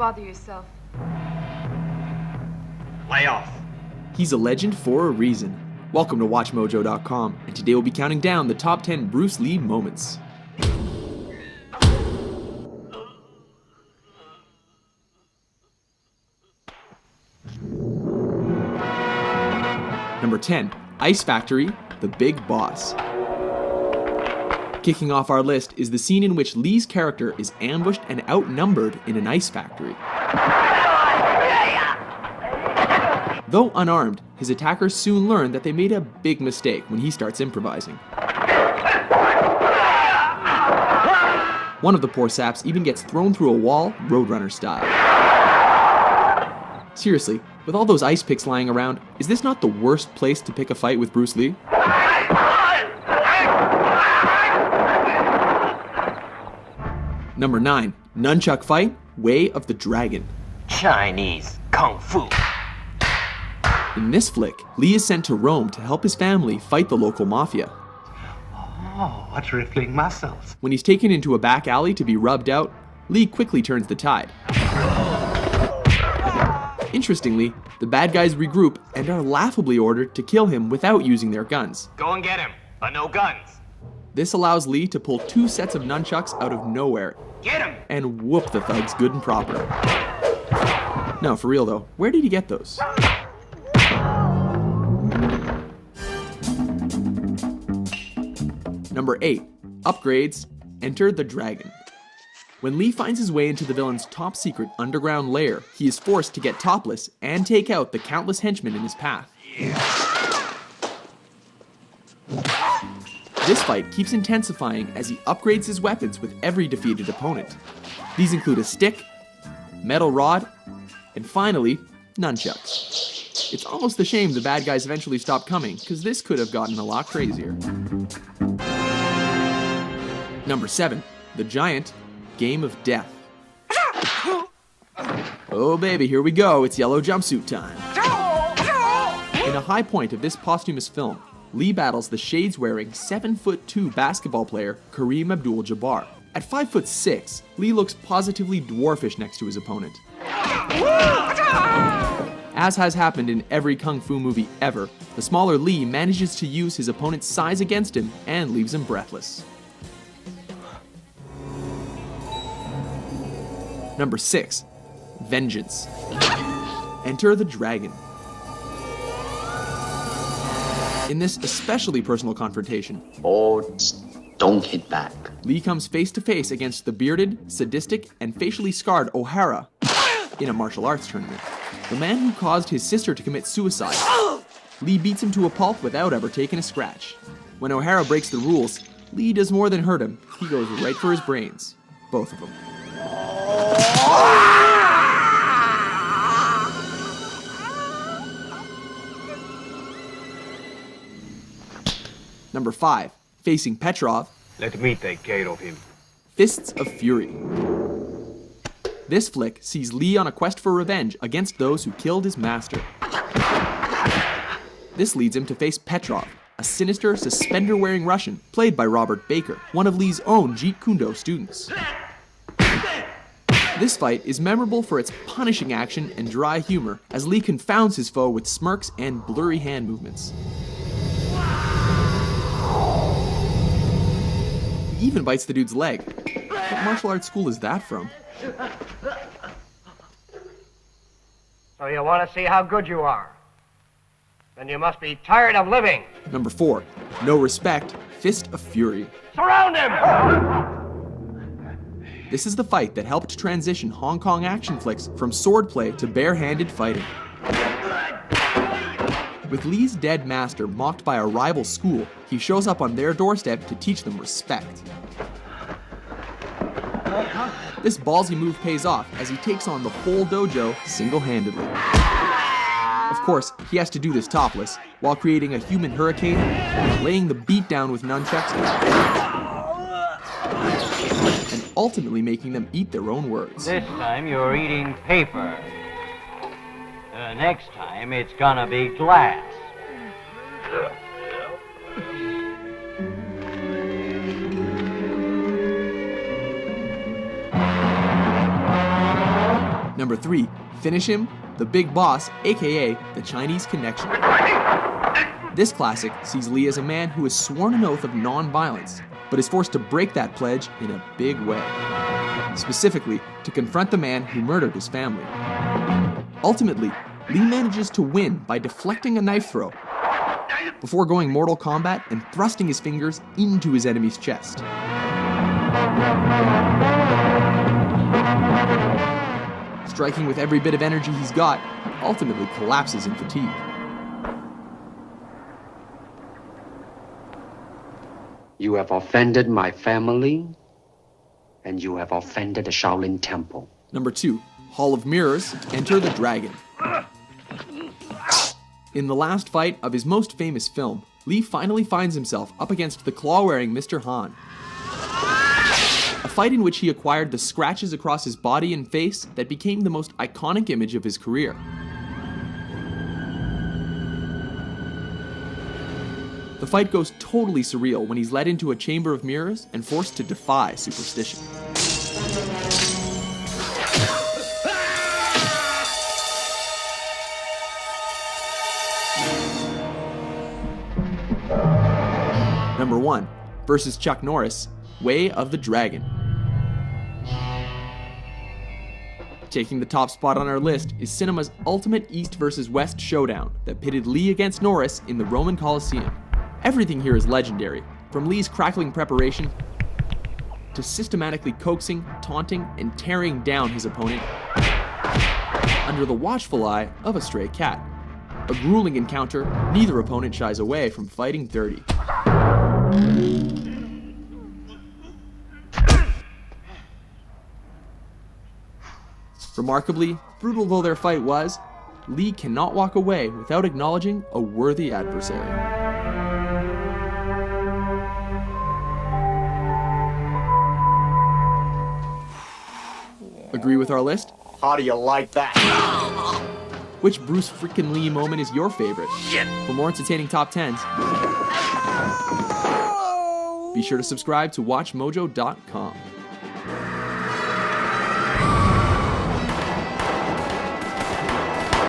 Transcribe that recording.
bother yourself. Lay off. He's a legend for a reason. Welcome to WatchMojo.com, and today we'll be counting down the top 10 Bruce Lee moments. Number 10, Ice Factory, The Big Boss. Kicking off our list is the scene in which Lee's character is ambushed and outnumbered in an ice factory. Though unarmed, his attackers soon learn that they made a big mistake when he starts improvising. One of the poor saps even gets thrown through a wall, Roadrunner style. Seriously, with all those ice picks lying around, is this not the worst place to pick a fight with Bruce Lee? Number 9, Nunchuck Fight, Way of the Dragon. Chinese Kung Fu. In this flick, Lee is sent to Rome to help his family fight the local mafia. Oh, what rippling muscles. When he's taken into a back alley to be rubbed out, Lee quickly turns the tide. Interestingly, the bad guys regroup and are laughably ordered to kill him without using their guns. Go and get him, but no guns. This allows Lee to pull 2 sets of nunchucks out of nowhere Get him! and whoop the thugs good and proper. No, for real though, where did he get those? Number 8, Upgrades, Enter the Dragon. When Lee finds his way into the villain's top secret underground lair, he is forced to get topless and take out the countless henchmen in his path. This fight keeps intensifying as he upgrades his weapons with every defeated opponent. These include a stick, metal rod, and finally, nunchucks. It's almost a shame the bad guys eventually stopped coming, because this could have gotten a lot crazier. Number 7, The Giant, Game of Death. Oh baby, here we go, it's yellow jumpsuit time. In a high point of this posthumous film, Lee battles the shades-wearing 7'2" basketball player Kareem Abdul-Jabbar. At 5'6", Lee looks positively dwarfish next to his opponent. As has happened in every kung fu movie ever, the smaller Lee manages to use his opponent's size against him and leaves him breathless. Number 6, Vengeance. Enter the Dragon. In this especially personal confrontation, Don't hit back. Lee comes face to face against the bearded, sadistic, and facially scarred O'Hara in a martial arts tournament. The man who caused his sister to commit suicide. Lee beats him to a pulp without ever taking a scratch. When O'Hara breaks the rules, Lee does more than hurt him. He goes right for his brains. Both of them. Number 5, facing Petrov, Let me take care of him. Fists of Fury. This flick sees Lee on a quest for revenge against those who killed his master. This leads him to face Petrov, a sinister, suspender-wearing Russian played by Robert Baker, one of Lee's own Jeet Kune Do students. This fight is memorable for its punishing action and dry humor, as Lee confounds his foe with smirks and blurry hand movements. He even bites the dude's leg. What martial arts school is that from? So you want to see how good you are? Then you must be tired of living. Number 4, No Respect, Fist of Fury. Surround him! This is the fight that helped transition Hong Kong action flicks from swordplay to bare-handed fighting. With Lee's dead master mocked by a rival school, he shows up on their doorstep to teach them respect. This ballsy move pays off as he takes on the whole dojo single-handedly. Of course, he has to do this topless, while creating a human hurricane, laying the beat down with nunchucks, and ultimately making them eat their own words. This time you're eating paper. Next time it's gonna be glass. Number 3, Finish Him, The Big Boss, aka The Chinese Connection. This classic sees Lee as a man who has sworn an oath of non-violence, but is forced to break that pledge in a big way. Specifically, to confront the man who murdered his family. Ultimately, Lee manages to win by deflecting a knife throw, before going Mortal Kombat and thrusting his fingers into his enemy's chest. Striking with every bit of energy he's got, he ultimately collapses in fatigue. You have offended my family, and you have offended the Shaolin Temple. Number 2, Hall of Mirrors, Enter the Dragon. In the last fight of his most famous film, Lee finally finds himself up against the claw-wearing Mr. Han. A fight in which he acquired the scratches across his body and face that became the most iconic image of his career. The fight goes totally surreal when he's led into a chamber of mirrors and forced to defy superstition. Number 1, versus Chuck Norris, Way of the Dragon. Taking the top spot on our list is cinema's ultimate East versus West showdown that pitted Lee against Norris in the Roman Colosseum. Everything here is legendary, from Lee's crackling preparation to systematically coaxing, taunting, and tearing down his opponent under the watchful eye of a stray cat. A grueling encounter, neither opponent shies away from fighting dirty. Remarkably, brutal though their fight was, Lee cannot walk away without acknowledging a worthy adversary. Agree with our list? How do you like that? Which Bruce freaking Lee moment is your favorite? For more entertaining top 10s, be sure to subscribe to WatchMojo.com.